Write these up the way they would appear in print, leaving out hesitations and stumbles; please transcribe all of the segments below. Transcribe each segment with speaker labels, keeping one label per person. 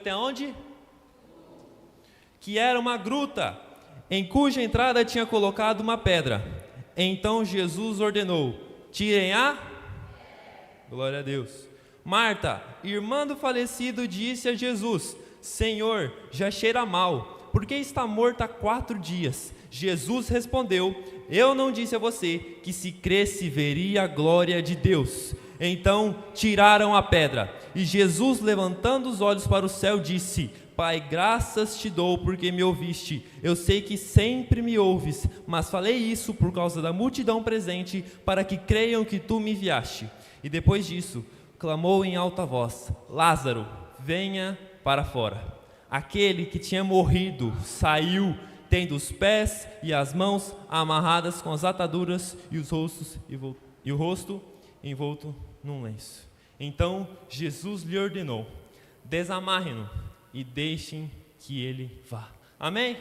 Speaker 1: Até onde? Que era uma gruta, em cuja entrada tinha colocado uma pedra. Então Jesus ordenou: tirem a... Glória a Deus. Marta, irmã do falecido, disse a Jesus: Senhor, já cheira mal, porque está morta há 4 dias. Jesus respondeu: eu não disse a você que se cresce veria a glória de Deus? Então tiraram a pedra. E Jesus, levantando os olhos para o céu, disse: Pai, graças te dou porque me ouviste. Eu sei que sempre me ouves, mas falei isso por causa da multidão presente, para que creiam que tu me enviaste. E depois disso, clamou em alta voz: Lázaro, venha para fora. Aquele que tinha morrido saiu, tendo os pés e as mãos amarradas com as ataduras e o rosto envolto num lenço. Então Jesus lhe ordenou: desamarrem-no e deixem que ele vá. Amém?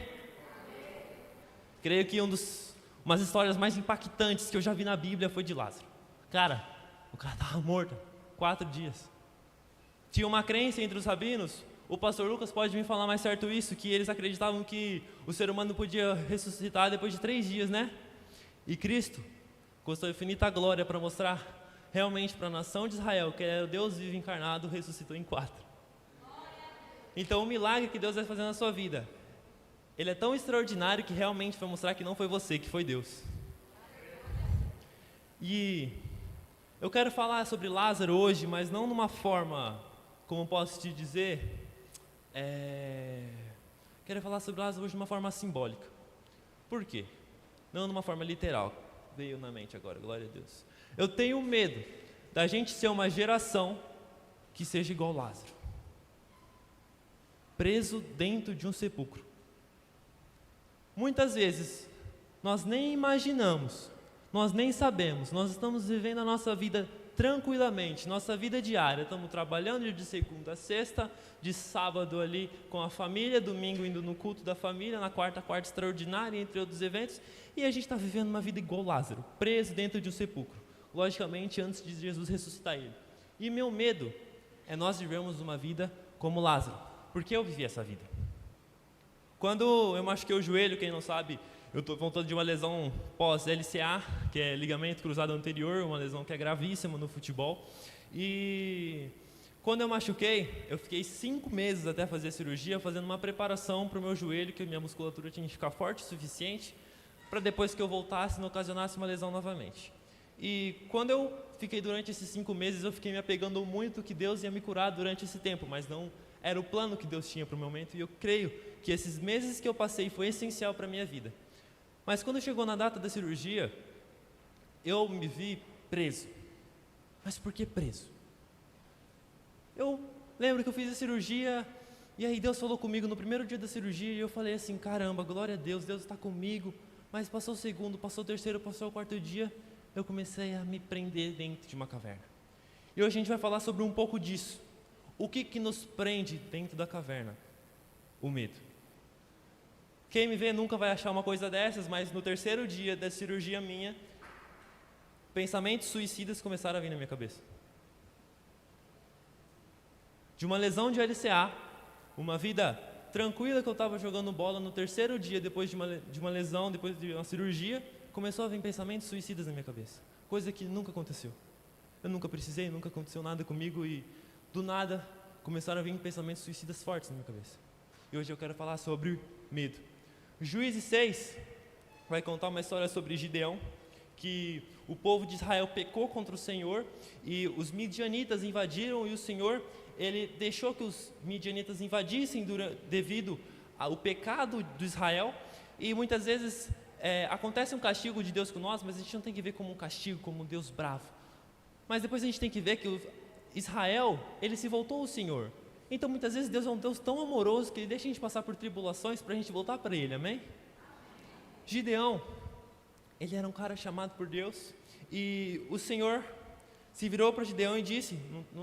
Speaker 1: Creio que umas histórias mais impactantes que eu já vi na Bíblia foi de Lázaro. Cara, o cara estava morto 4 dias. Tinha uma crença entre os rabinos, o pastor Lucas pode me falar mais certo isso, que eles acreditavam que o ser humano podia ressuscitar depois de 3 dias, né? E Cristo, com sua infinita glória para mostrar realmente para a nação de Israel que era o Deus vivo encarnado, ressuscitou em 4. Então o milagre que Deus vai fazer na sua vida, ele é tão extraordinário que realmente vai mostrar que não foi você, que foi Deus. E eu quero falar sobre Lázaro hoje, mas não numa forma, como posso te dizer, quero falar sobre Lázaro hoje de uma forma simbólica. Por quê? Não de uma forma literal. Veio na mente agora, glória a Deus. Eu tenho medo da gente ser uma geração que seja igual Lázaro, preso dentro de um sepulcro. Muitas vezes nós nem imaginamos, nós nem sabemos, nós estamos vivendo a nossa vida tranquilamente, nossa vida diária, estamos trabalhando de segunda a sexta, de sábado ali com a família, domingo indo no culto da família, na quarta extraordinária, entre outros eventos, e a gente está vivendo uma vida igual Lázaro, preso dentro de um sepulcro, logicamente antes de Jesus ressuscitar ele. E meu medo é nós vivermos uma vida como Lázaro, porque eu vivi essa vida. Quando eu machuquei o joelho, quem não sabe, eu estou voltando de uma lesão pós-LCA, que é ligamento cruzado anterior, uma lesão que é gravíssima no futebol. E quando eu machuquei, eu fiquei 5 meses até fazer a cirurgia, fazendo uma preparação para o meu joelho, que a minha musculatura tinha que ficar forte o suficiente, para depois que eu voltasse, não ocasionasse uma lesão novamente. E quando eu fiquei durante esses 5 meses, eu fiquei me apegando muito que Deus ia me curar durante esse tempo, mas não era o plano que Deus tinha para o momento, e eu creio que esses meses que eu passei foi essencial para a minha vida. Mas quando chegou na data da cirurgia, eu me vi preso. Mas por que preso? Eu lembro que eu fiz a cirurgia, e aí Deus falou comigo no primeiro dia da cirurgia, e eu falei assim: caramba, glória a Deus, Deus está comigo. Mas passou o segundo, passou o terceiro, passou o 4º dia, eu comecei a me prender dentro de uma caverna. E hoje a gente vai falar sobre um pouco disso. O que nos prende dentro da caverna? O medo. Quem me vê nunca vai achar uma coisa dessas, mas no 3º dia da cirurgia minha, pensamentos suicidas começaram a vir na minha cabeça. De uma lesão de LCA, uma vida tranquila que eu estava jogando bola, no 3º dia, depois de uma lesão, depois de uma cirurgia, começou a vir pensamentos suicidas na minha cabeça. Coisa que nunca aconteceu. Eu nunca precisei, nunca aconteceu nada comigo e do nada começaram a vir pensamentos suicidas fortes na minha cabeça. E hoje eu quero falar sobre medo. Juízes 6 vai contar uma história sobre Gideão, que o povo de Israel pecou contra o Senhor e os midianitas invadiram, e o Senhor, ele deixou que os midianitas invadissem devido ao pecado de Israel. E muitas vezes acontece um castigo de Deus com nós, mas a gente não tem que ver como um castigo, como um Deus bravo. Mas depois a gente tem que ver que Israel, ele se voltou ao Senhor. Então muitas vezes Deus é um Deus tão amoroso que Ele deixa a gente passar por tribulações para a gente voltar para Ele, amém? Gideão, ele era um cara chamado por Deus, e o Senhor se virou para Gideão e disse,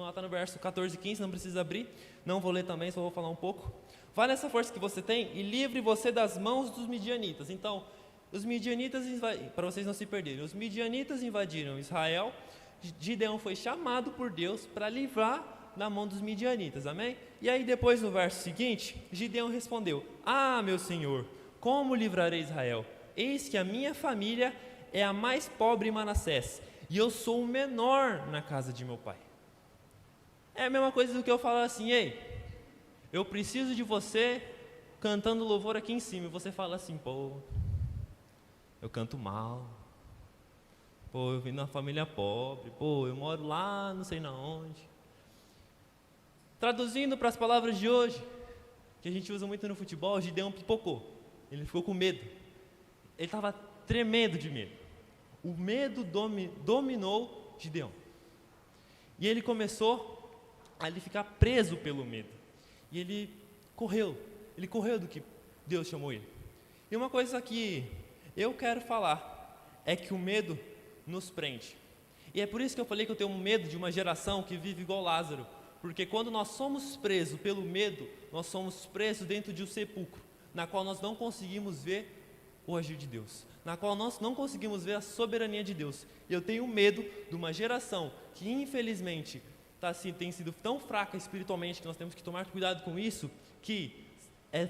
Speaker 1: está no verso 14 e 15, não precisa abrir, não vou ler também, só vou falar um pouco. Vá nessa força que você tem e livre você das mãos dos midianitas. Então, os midianitas, para vocês não se perderem, os midianitas invadiram Israel. Gideão foi chamado por Deus para livrar da mão dos midianitas, amém? E aí depois no verso seguinte, Gideão respondeu: Ah, meu senhor, como livrarei Israel? Eis que a minha família é a mais pobre em Manassés, e eu sou o menor na casa de meu pai. É a mesma coisa do que eu falar assim: ei, eu preciso de você cantando louvor aqui em cima, e você fala assim: pô, eu canto mal, pô, eu vim de uma família pobre, pô, eu moro lá não sei na onde. Traduzindo para as palavras de hoje, que a gente usa muito no futebol, Gideão pipocou, ele ficou com medo, ele estava tremendo de medo, o medo dominou Gideão, e ele começou a ele ficar preso pelo medo, e ele correu do que Deus chamou ele. E uma coisa que eu quero falar é que o medo nos prende, e é por isso que eu falei que eu tenho medo de uma geração que vive igual Lázaro, porque quando nós somos presos pelo medo, nós somos presos dentro de um sepulcro, na qual nós não conseguimos ver o agir de Deus, na qual nós não conseguimos ver a soberania de Deus. E eu tenho medo de uma geração que infelizmente tem sido tão fraca espiritualmente, que nós temos que tomar cuidado com isso, que é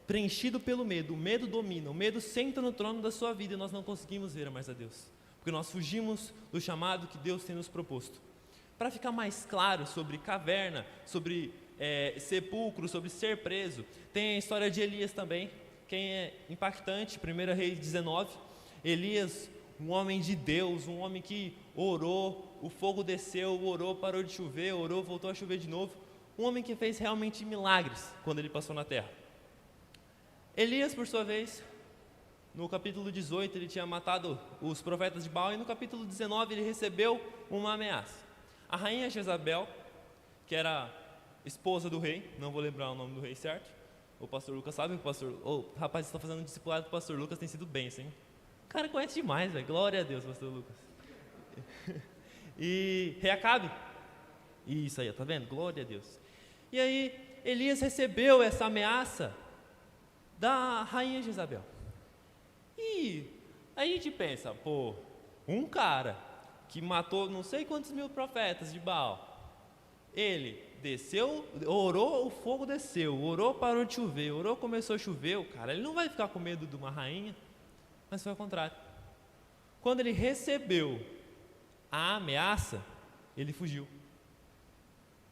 Speaker 1: preenchido pelo medo, o medo domina, o medo senta no trono da sua vida e nós não conseguimos ver mais a Deus, porque nós fugimos do chamado que Deus tem nos proposto. Para ficar mais claro sobre caverna, sobre sepulcro, sobre ser preso, tem a história de Elias também, quem é impactante, 1 Reis 19, Elias, um homem de Deus, um homem que orou, o fogo desceu, orou, parou de chover, orou, voltou a chover de novo, um homem que fez realmente milagres quando ele passou na terra. Elias, por sua vez, no capítulo 18, ele tinha matado os profetas de Baal, e no capítulo 19 ele recebeu uma ameaça. A rainha Jezabel, que era esposa do rei, não vou lembrar o nome do rei certo, o pastor Lucas sabe, rapaz, está fazendo um discipulado do pastor Lucas, tem sido bênção, hein? O cara conhece demais, velho, glória a Deus, pastor Lucas. E rei Acabe, isso aí, tá vendo? Glória a Deus. E aí Elias recebeu essa ameaça da rainha Jezabel. E aí a gente pensa, pô, um cara que matou não sei quantos mil profetas de Baal, ele desceu, orou, o fogo desceu, orou, parou de chover, orou, começou a chover, o cara, ele não vai ficar com medo de uma rainha, mas foi ao contrário. Quando ele recebeu a ameaça, ele fugiu.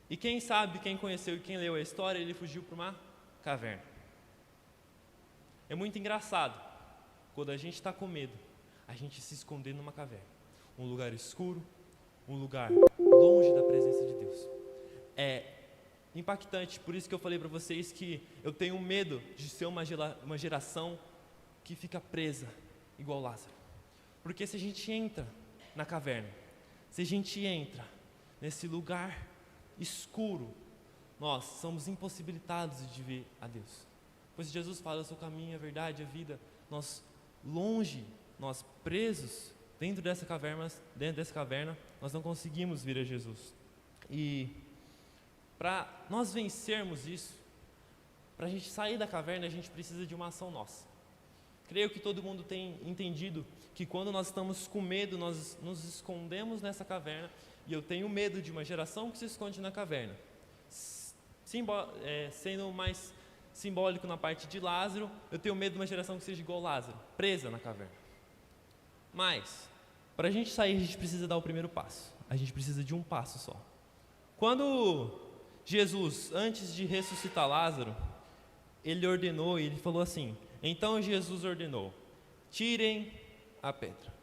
Speaker 1: E quem sabe, quem conheceu e quem leu a história, ele fugiu para uma caverna. É muito engraçado, quando a gente está com medo, a gente se esconder numa caverna, um lugar escuro, um lugar longe da presença de Deus. É impactante, por isso que eu falei para vocês que eu tenho medo de ser uma geração que fica presa, igual Lázaro. Porque se a gente entra na caverna, se a gente entra nesse lugar escuro, nós somos impossibilitados de ver a Deus. Pois Jesus fala: eu sou o caminho, a verdade, a vida. Nós presos dentro dessa caverna, nós não conseguimos vir a Jesus. E para nós vencermos isso, para a gente sair da caverna, a gente precisa de uma ação nossa. Creio que todo mundo tem entendido que quando nós estamos com medo, nós nos escondemos nessa caverna, e eu tenho medo de uma geração que se esconde na caverna. Sendo mais simbólico na parte de Lázaro, eu tenho medo de uma geração que seja igual Lázaro, presa na caverna. Mas, para a gente sair, a gente precisa dar o primeiro passo. A gente precisa de um passo só. Quando Jesus, antes de ressuscitar Lázaro, ele ordenou, e ele falou assim: então Jesus ordenou, tirem a pedra.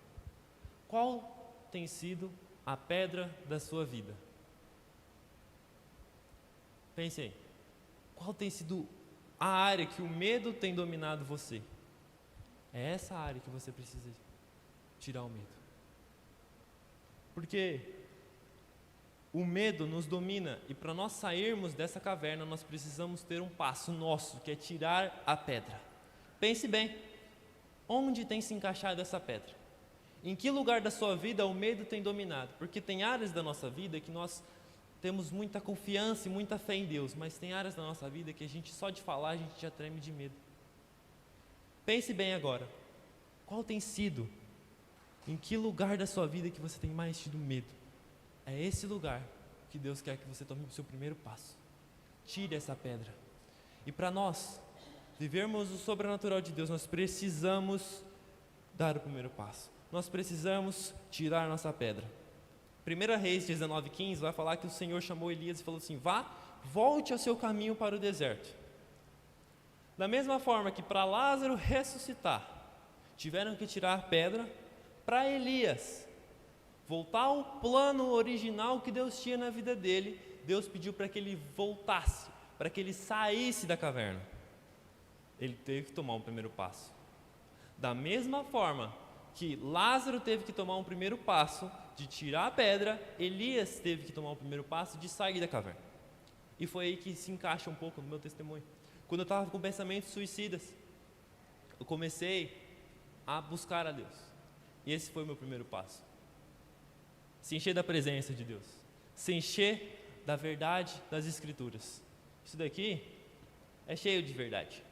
Speaker 1: Qual tem sido a pedra da sua vida? Pense aí. Qual tem sido a área que o medo tem dominado você? É essa área que você precisa tirar o medo. Porque o medo nos domina, e para nós sairmos dessa caverna, nós precisamos ter um passo nosso, que é tirar a pedra. Pense bem, onde tem se encaixado essa pedra? Em que lugar da sua vida o medo tem dominado? Porque tem áreas da nossa vida que nós temos muita confiança e muita fé em Deus, mas tem áreas da nossa vida que a gente, só de falar, a gente já treme de medo. Pense bem agora, qual tem sido, em que lugar da sua vida que você tem mais tido medo? É esse lugar que Deus quer que você tome o seu primeiro passo. Tire essa pedra. E para nós vivermos o sobrenatural de Deus, nós precisamos dar o primeiro passo. Nós precisamos tirar a nossa pedra. 1 Reis 19:15 vai falar que o Senhor chamou Elias e falou assim: volte ao seu caminho para o deserto. Da mesma forma que para Lázaro ressuscitar, tiveram que tirar a pedra, para Elias voltar ao plano original que Deus tinha na vida dele, Deus pediu para que ele voltasse, para que ele saísse da caverna. Ele teve que tomar um primeiro passo. Da mesma forma que Lázaro teve que tomar um primeiro passo de tirar a pedra, Elias teve que tomar o primeiro passo de sair da caverna. E foi aí que se encaixa um pouco no meu testemunho. Quando eu estava com pensamentos suicidas, eu comecei a buscar a Deus. E esse foi o meu primeiro passo. Se encher da presença de Deus, se encher da verdade das Escrituras. Isso daqui é cheio de verdade.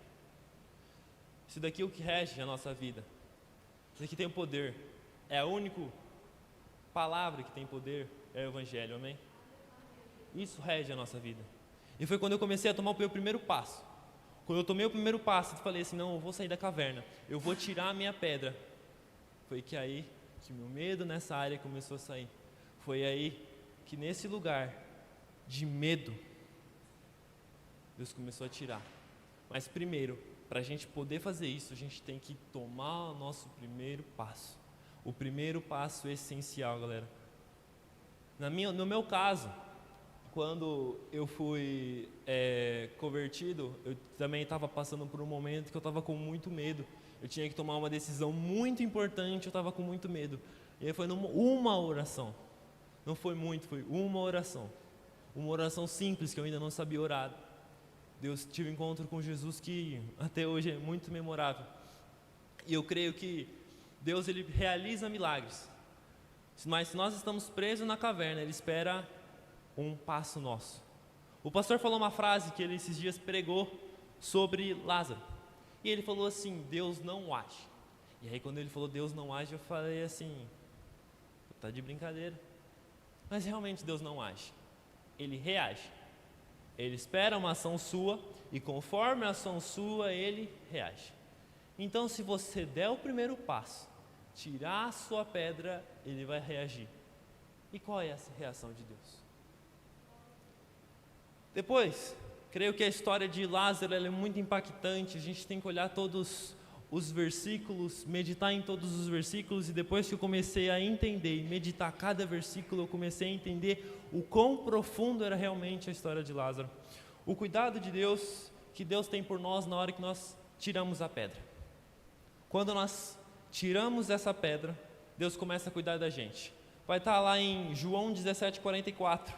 Speaker 1: Isso daqui é o que rege a nossa vida. Isso daqui tem o poder. É a única palavra que tem poder, é o Evangelho, amém? Isso rege a nossa vida. E foi quando eu comecei a tomar o meu primeiro passo. Quando eu tomei o primeiro passo e falei assim, não, eu vou sair da caverna, eu vou tirar a minha pedra. Foi que aí que meu medo nessa área começou a sair. Foi aí que nesse lugar de medo, Deus começou a tirar. Mas primeiro, para a gente poder fazer isso, a gente tem que tomar o nosso primeiro passo. O primeiro passo essencial, galera. No meu caso, quando eu fui convertido, eu também estava passando por um momento que eu estava com muito medo. Eu tinha que tomar uma decisão muito importante, eu estava com muito medo. E aí foi uma oração. Não foi muito, foi uma oração. Uma oração simples que eu ainda não sabia orar. Deus tive um encontro com Jesus que até hoje é muito memorável. E eu creio que Deus ele realiza milagres. Mas se nós estamos presos na caverna, Ele espera um passo nosso. O pastor falou uma frase que ele esses dias pregou sobre Lázaro. E ele falou assim, Deus não age. E aí quando ele falou Deus não age, eu falei assim, tá de brincadeira. Mas realmente Deus não age. Ele reage. Ele espera uma ação sua e conforme a ação sua, Ele reage. Então se você der o primeiro passo, tirar a sua pedra, Ele vai reagir. E qual é essa reação de Deus? Depois, creio que a história de Lázaro ela é muito impactante. A gente tem que olhar todos os versículos, meditar em todos os versículos. E depois que eu comecei a entender e meditar cada versículo, eu comecei a entender o quão profundo era realmente a história de Lázaro. O cuidado de Deus, que Deus tem por nós na hora que nós tiramos a pedra. Quando nós tiramos essa pedra, Deus começa a cuidar da gente. Vai estar lá em João 17:44.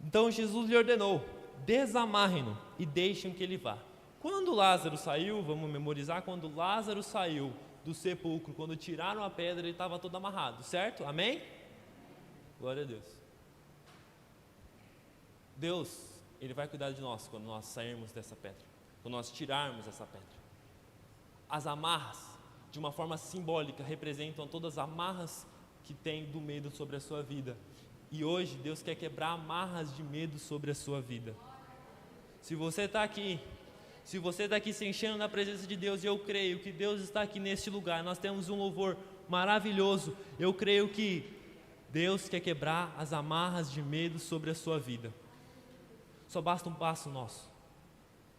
Speaker 1: Então Jesus lhe ordenou, desamarrem-no e deixem que ele vá. Quando Lázaro saiu, vamos memorizar, quando Lázaro saiu do sepulcro, quando tiraram a pedra, ele estava todo amarrado, certo? Amém? Glória a Deus. Deus, Ele vai cuidar de nós quando nós sairmos dessa pedra, quando nós tirarmos essa pedra. As amarras, de uma forma simbólica, representam todas as amarras que tem do medo sobre a sua vida. E hoje Deus quer quebrar amarras de medo sobre a sua vida. Se você está aqui se enchendo na presença de Deus, e eu creio que Deus está aqui neste lugar, nós temos um louvor maravilhoso, eu creio que Deus quer quebrar as amarras de medo sobre a sua vida. Só basta um passo nosso.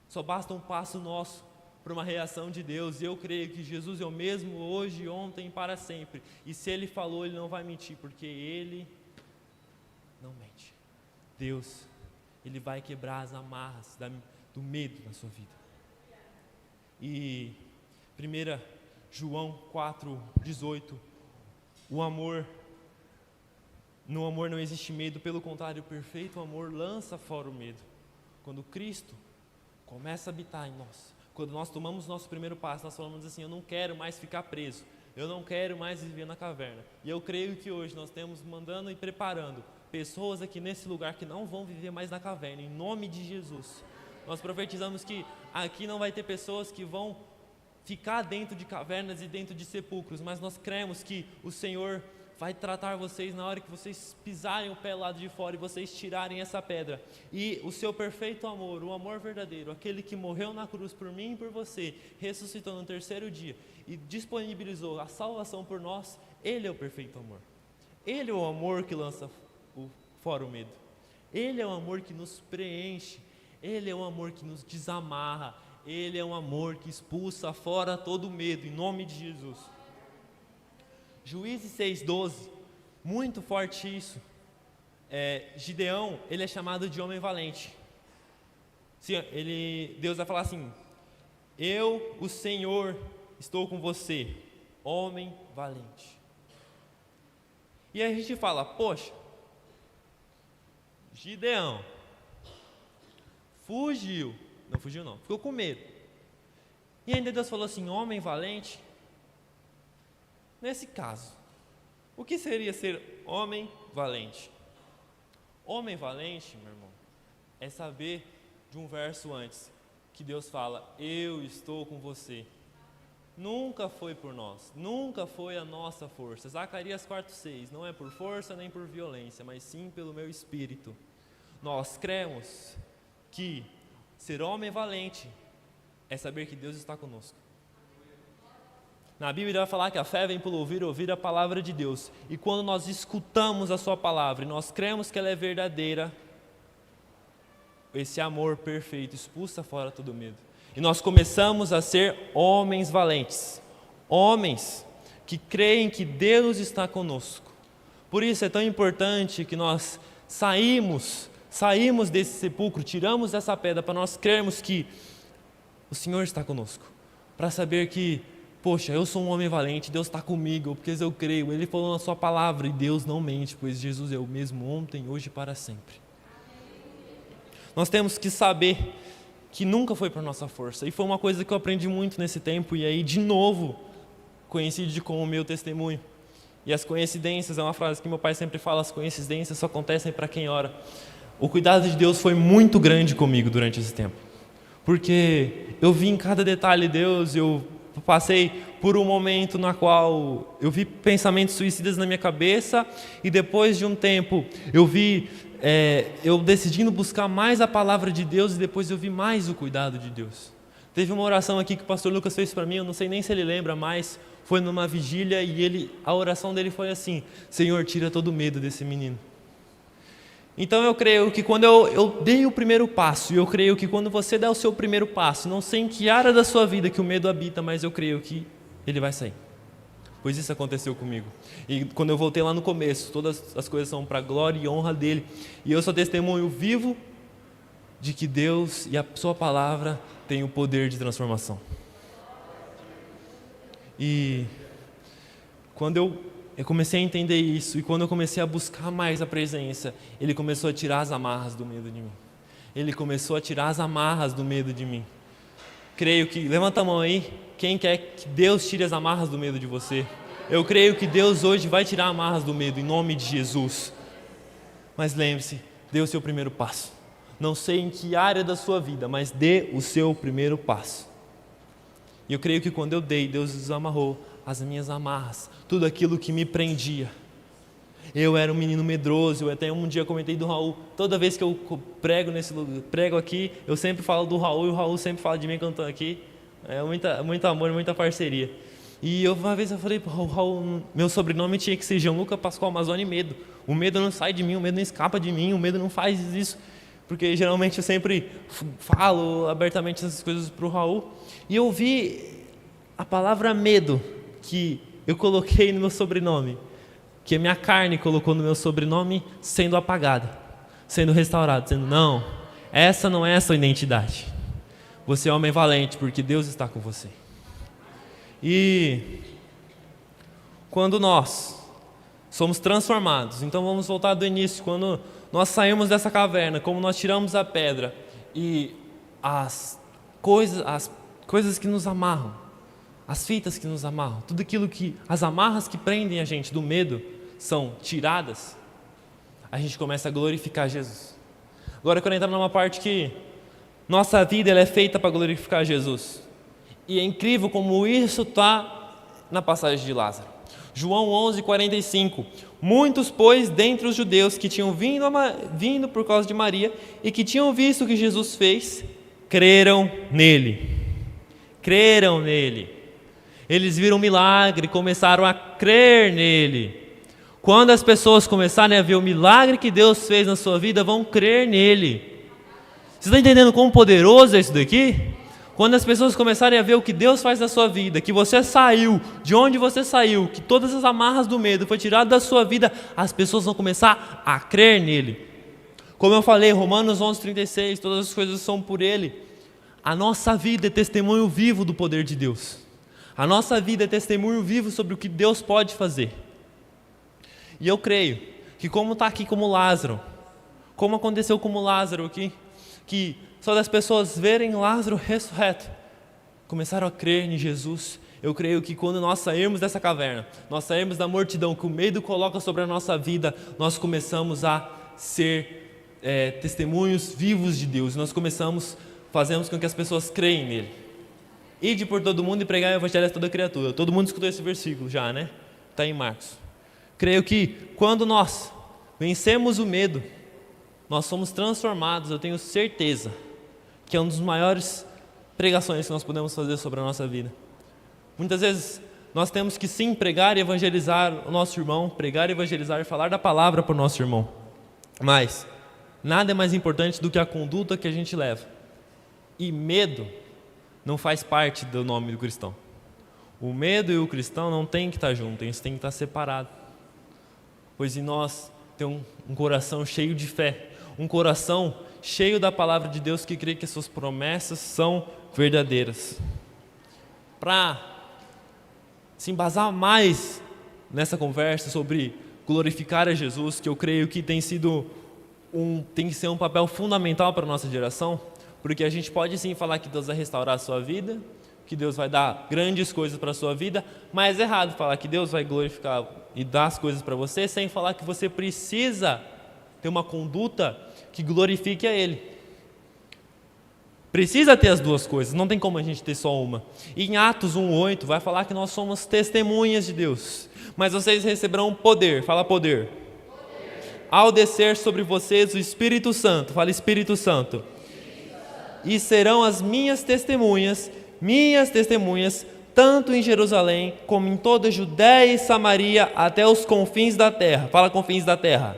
Speaker 1: Só basta um passo nosso para uma reação de Deus. E eu creio que Jesus é o mesmo hoje, ontem e para sempre. E se Ele falou, Ele não vai mentir, porque Ele não mente. Deus, Ele vai quebrar as amarras do medo na sua vida. E 1 João 4:18, no amor não existe medo, pelo contrário, o perfeito amor lança fora o medo. Quando Cristo começa a habitar em nós, quando nós tomamos nosso primeiro passo, nós falamos assim, eu não quero mais ficar preso, eu não quero mais viver na caverna. E eu creio que hoje nós temos mandando e preparando pessoas aqui nesse lugar que não vão viver mais na caverna, em nome de Jesus. Nós profetizamos que aqui não vai ter pessoas que vão ficar dentro de cavernas e dentro de sepulcros, mas nós cremos que o Senhor vai tratar vocês na hora que vocês pisarem o pé lá de fora e vocês tirarem essa pedra. E o seu perfeito amor, o amor verdadeiro, aquele que morreu na cruz por mim e por você, ressuscitou no terceiro dia e disponibilizou a salvação por nós, Ele é o perfeito amor. Ele é o amor que lança fora o medo. Ele é o amor que nos preenche. Ele é o amor que nos desamarra. Ele é um amor que expulsa fora todo o medo, em nome de Jesus. Juízes 6:12, muito forte isso. Gideão, ele é chamado de homem valente. Sim, Deus vai falar assim: eu, o Senhor, estou com você, homem valente. E aí a gente fala, poxa, Gideão fugiu, não fugiu não, ficou com medo. E ainda Deus falou assim, homem valente. Nesse caso, o que seria ser homem valente? Homem valente, meu irmão, é saber de um verso antes, que Deus fala, eu estou com você. Nunca foi por nós, nunca foi a nossa força. Zacarias 4:6, não é por força nem por violência, mas sim pelo meu espírito. Nós cremos que ser homem valente é saber que Deus está conosco. Na Bíblia vai falar que a fé vem pelo ouvir a palavra de Deus. E quando nós escutamos a sua palavra e nós cremos que ela é verdadeira, esse amor perfeito expulsa fora todo medo. E nós começamos a ser homens valentes. Homens que creem que Deus está conosco. Por isso é tão importante que nós saímos desse sepulcro, tiramos essa pedra para nós crermos que o Senhor está conosco. Para saber que poxa, eu sou um homem valente, Deus está comigo, porque eu creio, Ele falou na sua palavra, e Deus não mente, pois Jesus é o mesmo ontem, hoje e para sempre. Nós temos que saber que nunca foi para nossa força, e foi uma coisa que eu aprendi muito nesse tempo, e aí de novo, coincide com o meu testemunho. E as coincidências, é uma frase que meu pai sempre fala, as coincidências só acontecem para quem ora. O cuidado de Deus foi muito grande comigo durante esse tempo, porque eu vi em cada detalhe Deus, eu passei por um momento na qual eu vi pensamentos suicidas na minha cabeça e depois de um tempo eu vi eu decidindo buscar mais a palavra de Deus e depois eu vi mais o cuidado de Deus. Teve uma oração aqui que o pastor Lucas fez para mim, eu não sei nem se ele lembra mais, foi numa vigília e a oração dele foi assim, Senhor, tira todo o medo desse menino. Então eu creio que quando eu dei o primeiro passo, e eu creio que quando você der o seu primeiro passo, não sei em que área da sua vida que o medo habita, mas eu creio que ele vai sair. Pois isso aconteceu comigo. E quando eu voltei lá no começo, todas as coisas são para a glória e honra dele. E eu sou testemunho vivo de que Deus e a sua palavra têm o poder de transformação. E quando eu comecei a entender isso, e quando eu comecei a buscar mais a presença, Ele começou a tirar as amarras do medo de mim. Ele começou a tirar as amarras do medo de mim. Creio que, levanta a mão aí, quem quer que Deus tire as amarras do medo de você? Eu creio que Deus hoje vai tirar amarras do medo, em nome de Jesus. Mas lembre-se, dê o seu primeiro passo. Não sei em que área da sua vida, mas dê o seu primeiro passo. E eu creio que quando eu dei, Deus desamarrou as minhas amarras, tudo aquilo que me prendia. Eu era um menino medroso, eu até um dia comentei do Raul, toda vez que eu prego aqui, eu sempre falo do Raul, e o Raul sempre fala de mim cantando aqui, muito amor, muita parceria. E uma vez eu falei para o Raul, meu sobrenome tinha que ser Gianluca Pascoal Mazzoni Medo, o medo não sai de mim, o medo não escapa de mim, o medo não faz isso, porque geralmente eu sempre falo abertamente essas coisas para o Raul, e eu vi a palavra medo, que eu coloquei no meu sobrenome, que a minha carne colocou no meu sobrenome, sendo apagada, sendo restaurada, dizendo, não, essa não é a sua identidade, você é homem valente, porque Deus está com você. E quando nós somos transformados, então vamos voltar do início, quando nós saímos dessa caverna, como nós tiramos a pedra, e as coisas que nos amarram, as fitas que nos amarram, tudo aquilo que, as amarras que prendem a gente do medo são tiradas, a gente começa a glorificar Jesus. Agora eu quero entrar numa parte que nossa vida ela é feita para glorificar Jesus. E é incrível como isso está na passagem de Lázaro. João 11:45. Muitos, pois, dentre os judeus que tinham vindo por causa de Maria e que tinham visto o que Jesus fez, creram nele. Creram nele. Eles viram um milagre, começaram a crer nele. Quando as pessoas começarem a ver o milagre que Deus fez na sua vida, vão crer nele. Vocês estão entendendo quão poderoso é isso daqui? Quando as pessoas começarem a ver o que Deus faz na sua vida, que você saiu, de onde você saiu, que todas as amarras do medo foi tirado da sua vida, as pessoas vão começar a crer nele. Como eu falei, Romanos 11:36, todas as coisas são por ele. A nossa vida é testemunho vivo do poder de Deus. A nossa vida é testemunho vivo sobre o que Deus pode fazer. E eu creio que como está aqui como Lázaro, como aconteceu como Lázaro aqui, que só das pessoas verem Lázaro ressurreto, começaram a crer em Jesus. Eu creio que quando nós sairmos dessa caverna, nós sairmos da mortidão que o medo coloca sobre a nossa vida, nós começamos a ser testemunhos vivos de Deus. Nós fazemos com que as pessoas creem nele. Ide por todo mundo e pregar o evangelho a toda criatura. Todo mundo escutou esse versículo já, né? Está em Marcos. Creio que quando nós vencemos o medo, nós somos transformados. Eu tenho certeza que é uma das maiores pregações que nós podemos fazer sobre a nossa vida. Muitas vezes nós temos que sim pregar e evangelizar o nosso irmão, pregar e evangelizar e falar da palavra para o nosso irmão. Mas nada é mais importante do que a conduta que a gente leva. E medo não faz parte do nome do cristão. O medo e o cristão não tem que estar juntos, eles têm que estar separados. Pois em nós tem um coração cheio de fé, um coração cheio da palavra de Deus que crê que as suas promessas são verdadeiras. Para se embasar mais nessa conversa sobre glorificar a Jesus, que eu creio que tem que ser um papel fundamental para a nossa geração, porque a gente pode sim falar que Deus vai restaurar a sua vida, que Deus vai dar grandes coisas para a sua vida, mas é errado falar que Deus vai glorificar e dar as coisas para você, sem falar que você precisa ter uma conduta que glorifique a Ele. Precisa ter as duas coisas, não tem como a gente ter só uma. E em Atos 1:8 vai falar que nós somos testemunhas de Deus. Mas vocês receberão poder, fala poder. Ao descer sobre vocês o Espírito Santo, fala Espírito Santo. E serão as minhas testemunhas, tanto em Jerusalém, como em toda a Judéia e Samaria, até os confins da terra. Fala confins da terra.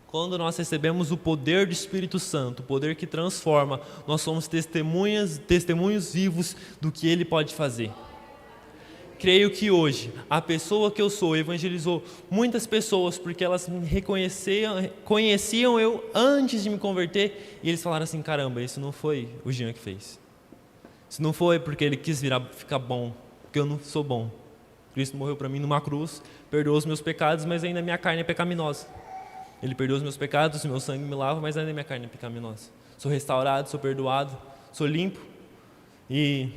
Speaker 1: Quando nós recebemos o poder do Espírito Santo, o poder que transforma, nós somos testemunhos vivos do que Ele pode fazer. Creio que hoje, a pessoa que eu sou evangelizou muitas pessoas porque elas me conheciam eu antes de me converter, e eles falaram assim, caramba, isso não foi o Jean que fez. Isso não foi porque ele quis ficar bom, porque eu não sou bom. Cristo morreu para mim numa cruz, perdoou os meus pecados, mas ainda minha carne é pecaminosa. Ele perdoou os meus pecados, o meu sangue me lava, mas ainda minha carne é pecaminosa. Sou restaurado, sou perdoado, sou limpo. E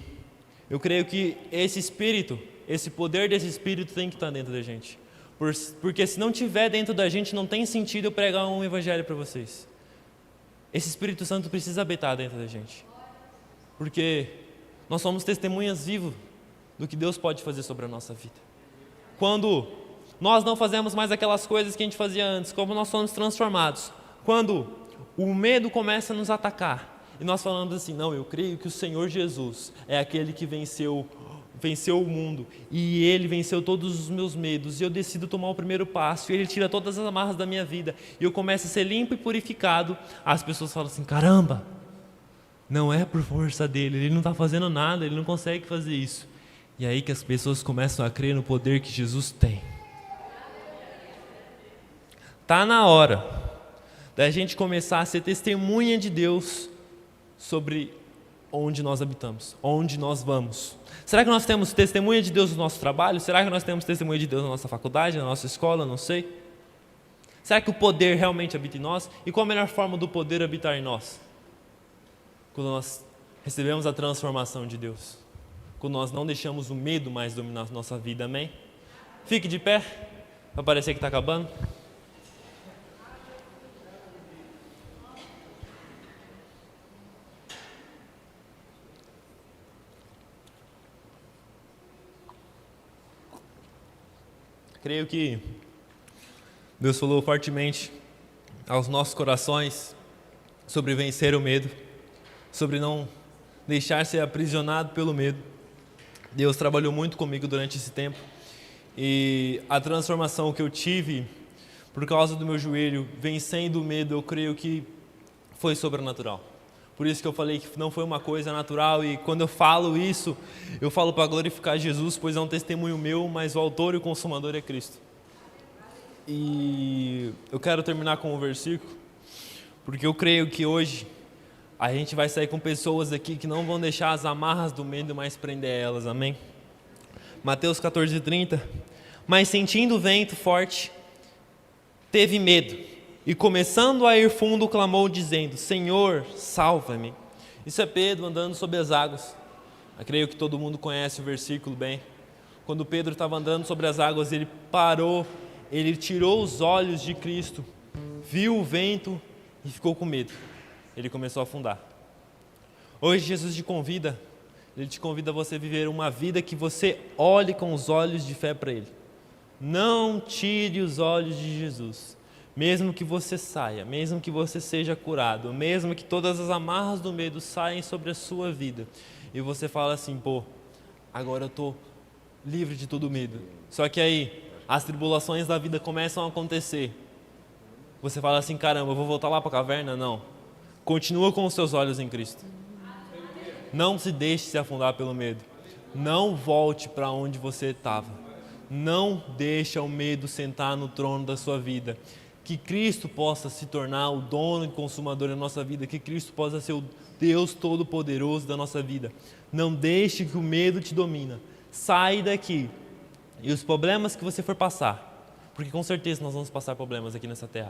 Speaker 1: eu creio que esse Espírito, esse poder desse Espírito tem que estar dentro da gente. Porque se não tiver dentro da gente, não tem sentido eu pregar um evangelho para vocês. Esse Espírito Santo precisa habitar dentro da gente. Porque nós somos testemunhas vivas do que Deus pode fazer sobre a nossa vida. Quando nós não fazemos mais aquelas coisas que a gente fazia antes, como nós somos transformados. Quando o medo começa a nos atacar, e nós falamos assim, não, eu creio que o Senhor Jesus é aquele que venceu o mundo, e Ele venceu todos os meus medos, e eu decido tomar o primeiro passo, e Ele tira todas as amarras da minha vida, e eu começo a ser limpo e purificado. As pessoas falam assim, caramba, não é por força dele, ele não está fazendo nada, ele não consegue fazer isso. E aí que as pessoas começam a crer no poder que Jesus tem. Está na hora da gente começar a ser testemunha de Deus sobre onde nós habitamos, onde nós vamos. Será que nós temos testemunha de Deus no nosso trabalho? Será que nós temos testemunha de Deus na nossa faculdade, na nossa escola? Não sei. Será que o poder realmente habita em nós? E qual a melhor forma do poder habitar em nós? Quando nós recebemos a transformação de Deus. Quando nós não deixamos o medo mais dominar a nossa vida, amém? Fique de pé, para parecer que está acabando. Creio que Deus falou fortemente aos nossos corações sobre vencer o medo, sobre não deixar ser aprisionado pelo medo. Deus trabalhou muito comigo durante esse tempo e a transformação que eu tive por causa do meu joelho, vencendo o medo, eu creio que foi sobrenatural. Por isso que eu falei que não foi uma coisa natural, e quando eu falo isso, eu falo para glorificar Jesus, pois é um testemunho meu, mas o autor e o consumador é Cristo. E eu quero terminar com um versículo, porque eu creio que hoje a gente vai sair com pessoas aqui que não vão deixar as amarras do medo mais prender elas, amém? Mateus 14:30. Mas sentindo o vento forte, teve medo, e começando a ir fundo, clamou dizendo: Senhor, salva-me. Isso é Pedro andando sobre as águas. Eu creio que todo mundo conhece o versículo bem. Quando Pedro estava andando sobre as águas, ele parou, ele tirou os olhos de Cristo, viu o vento e ficou com medo. Ele começou a afundar. Hoje Jesus te convida, Ele te convida a você viver uma vida que você olhe com os olhos de fé para Ele. Não tire os olhos de Jesus. Mesmo que você saia, mesmo que você seja curado, mesmo que todas as amarras do medo saiam sobre a sua vida, e você fala assim, pô, agora eu estou livre de todo medo. Só que aí, as tribulações da vida começam a acontecer. Você fala assim, caramba, eu vou voltar lá para a caverna? Não. Continua com os seus olhos em Cristo. Não se deixe se afundar pelo medo. Não volte para onde você estava. Não deixe o medo sentar no trono da sua vida. Que Cristo possa se tornar o dono e consumador da nossa vida. Que Cristo possa ser o Deus Todo-Poderoso da nossa vida. Não deixe que o medo te domine. Sai daqui. E os problemas que você for passar, porque com certeza nós vamos passar problemas aqui nessa terra.